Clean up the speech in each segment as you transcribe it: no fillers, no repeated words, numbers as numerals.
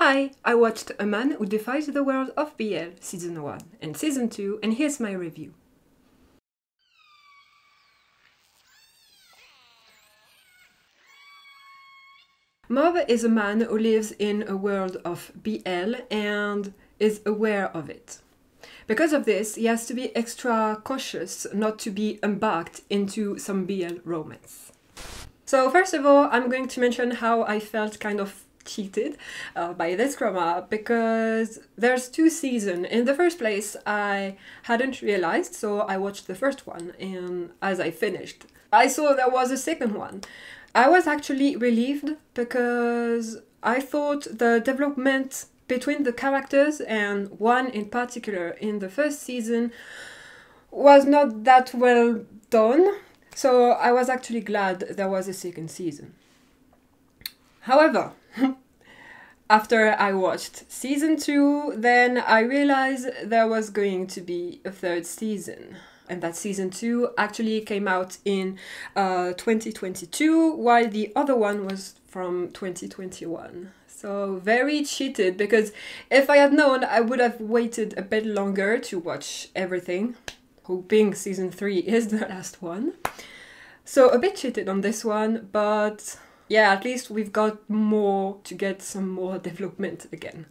Hi, I watched A Man Who Defies the World of BL Season 1 and Season 2, and here's my review. Mob is a man who lives in a world of BL and is aware of it. Because of this, he has to be extra cautious not to be embarked into some BL romance. So first of all, I'm going to mention how I felt kind of cheated by this drama, because there's two seasons. In the first place, I hadn't realized, so I watched the first one, and as I finished, I saw there was a second one. I was actually relieved because I thought the development between the characters, and one in particular in the first season, was not that well done, so I was actually glad there was a second season. However, after I watched season 2, then I realized there was going to be a third season. And that season 2 actually came out in 2022, while the other one was from 2021. So very cheated, because if I had known, I would have waited a bit longer to watch everything, hoping season 3 is the last one. So a bit cheated on this one, but yeah, at least we've got more to get some more development again.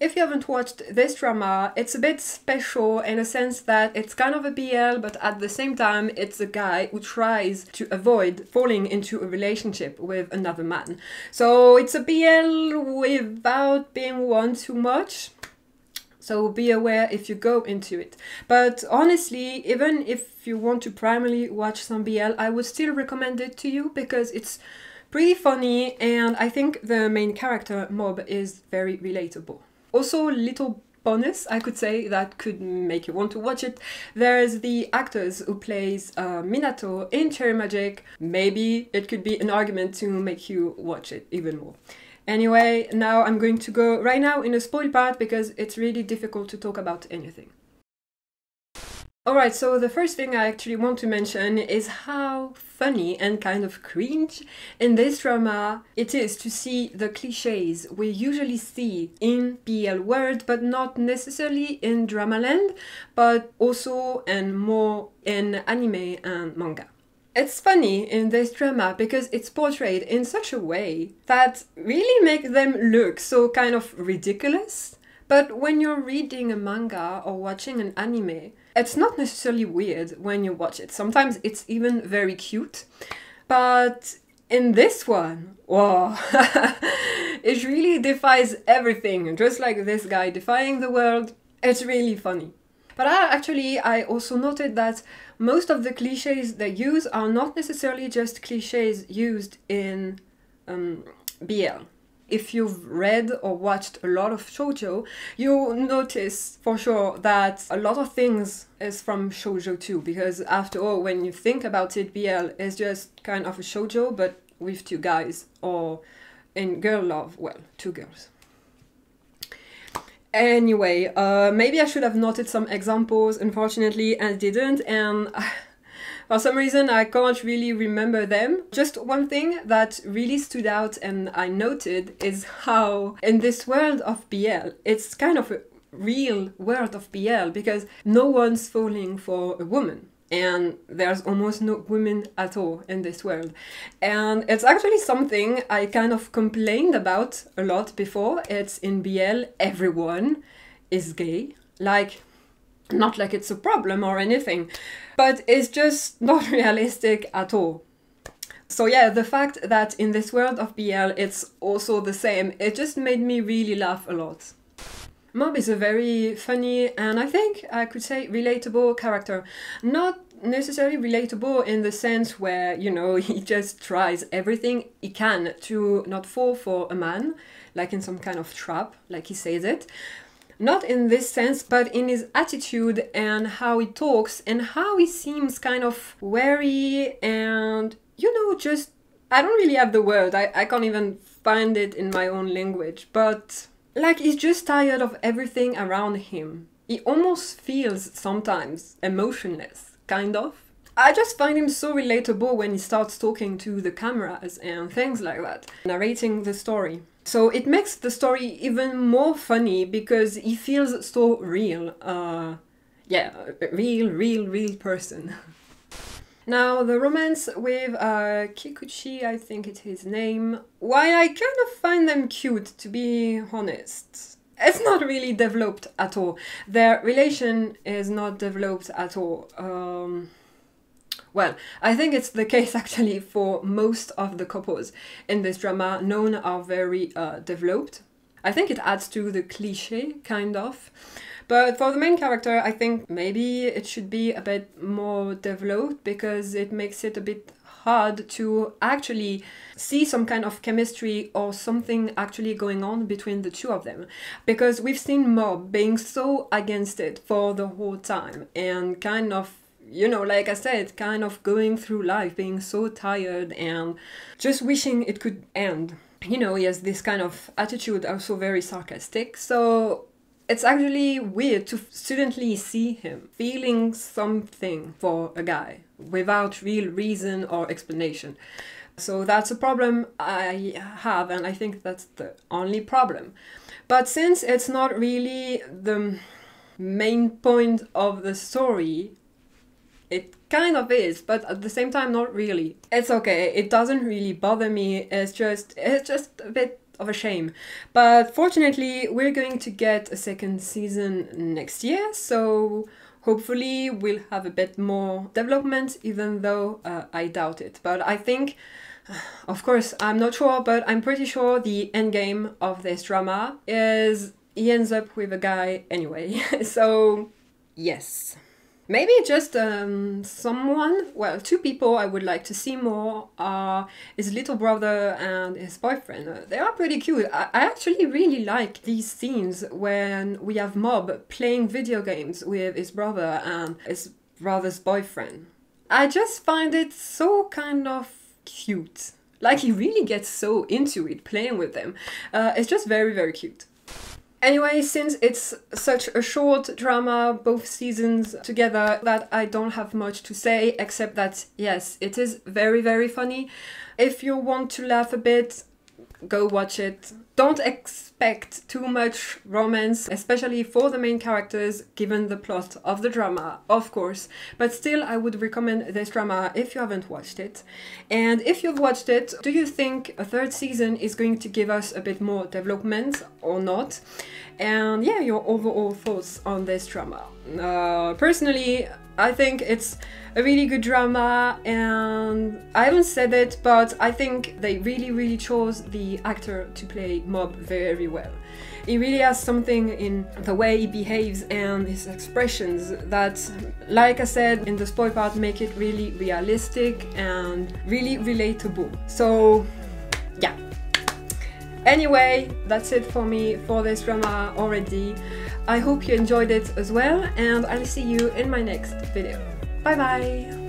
If you haven't watched this drama, it's a bit special in a sense that it's kind of a BL, but at the same time it's a guy who tries to avoid falling into a relationship with another man. So it's a BL without being one too much. So be aware if you go into it. But honestly, even if you want to primarily watch some BL, I would still recommend it to you because it's pretty funny, and I think the main character, Mob, is very relatable. Also, little bonus, I could say, that could make you want to watch it. There's the actors who plays Minato in Cherry Magic. Maybe it could be an argument to make you watch it even more. Anyway, now I'm going to go right now in a spoil part because it's really difficult to talk about anything. Alright, so the first thing I actually want to mention is how funny and kind of cringe in this drama it is to see the cliches we usually see in BL world, but not necessarily in Dramaland, but also and more in anime and manga. It's funny in this drama because it's portrayed in such a way that really makes them look so kind of ridiculous. But when you're reading a manga or watching an anime, it's not necessarily weird when you watch it. Sometimes it's even very cute. But in this one, wow, it really defies everything. Just like this guy defying the world, it's really funny. But I also noted that most of the cliches they use are not necessarily just cliches used in BL. If you've read or watched a lot of shoujo, you'll notice for sure that a lot of things is from shoujo too, because after all, when you think about it, BL is just kind of a shoujo, but with two guys, or in girl love, well, two girls. Anyway, maybe I should have noted some examples, unfortunately I didn't, and for some reason I can't really remember them. Just one thing that really stood out and I noted is how in this world of BL, it's kind of a real world of BL because no one's falling for a woman. And there's almost no women at all in this world. And it's actually something I kind of complained about a lot before. It's in BL, everyone is gay. Like, not like it's a problem or anything, but it's just not realistic at all. So yeah, the fact that in this world of BL it's also the same, it just made me really laugh a lot. Mob is a very funny and I think I could say relatable character. Not necessarily relatable in the sense where, you know, he just tries everything he can to not fall for a man, like in some kind of trap, like he says it. Not in this sense, but in his attitude and how he talks and how he seems kind of wary and, you know, just, I don't really have the word, I can't even find it in my own language, but like he's just tired of everything around him. He almost feels sometimes emotionless, kind of. I just find him so relatable when he starts talking to the cameras and things like that, narrating the story. So it makes the story even more funny because he feels so real. Yeah, a real person. Now, the romance with Kikuchi, I think it's his name, while I kind of find them cute, to be honest, it's not really developed at all. Their relation is not developed at all. Well, I think it's the case actually for most of the couples in this drama. None are very developed. I think it adds to the cliché, kind of. But for the main character, I think maybe it should be a bit more developed because it makes it a bit hard to actually see some kind of chemistry or something actually going on between the two of them. Because we've seen Mob being so against it for the whole time and kind of, you know, like I said, kind of going through life being so tired and just wishing it could end. You know, he has this kind of attitude, also very sarcastic, so it's actually weird to suddenly see him feeling something for a guy without real reason or explanation. So that's a problem I have, and I think that's the only problem. But since it's not really the main point of the story, it kind of is, but at the same time not really. It's okay, it doesn't really bother me, it's just a bit of a shame. But fortunately, we're going to get a second season next year, so hopefully we'll have a bit more development, even though I doubt it. But I think, of course, I'm not sure, but I'm pretty sure the endgame of this drama is he ends up with a guy anyway. So, yes. Maybe just someone, well, two people I would like to see more are his little brother and his boyfriend. They are pretty cute. I actually really like these scenes when we have Mob playing video games with his brother and his brother's boyfriend. I just find it so kind of cute. Like, he really gets so into it, playing with them. It's just very cute. Anyway, since it's such a short drama, both seasons together, that I don't have much to say, except that, yes, it is very funny. If you want to laugh a bit, go watch it. Don't expect too much romance, especially for the main characters, given the plot of the drama, of course. But still, I would recommend this drama if you haven't watched it. And if you've watched it, do you think a third season is going to give us a bit more development or not? And yeah, your overall thoughts on this drama. Personally, I think it's a really good drama, and I haven't said it, but I think they really chose the actor to play Mob very well. He really has something in the way he behaves and his expressions that, like I said in the spoil part, make it really realistic and really relatable. So yeah. Anyway, that's it for me for this drama already. I hope you enjoyed it as well, and I'll see you in my next video. Bye bye!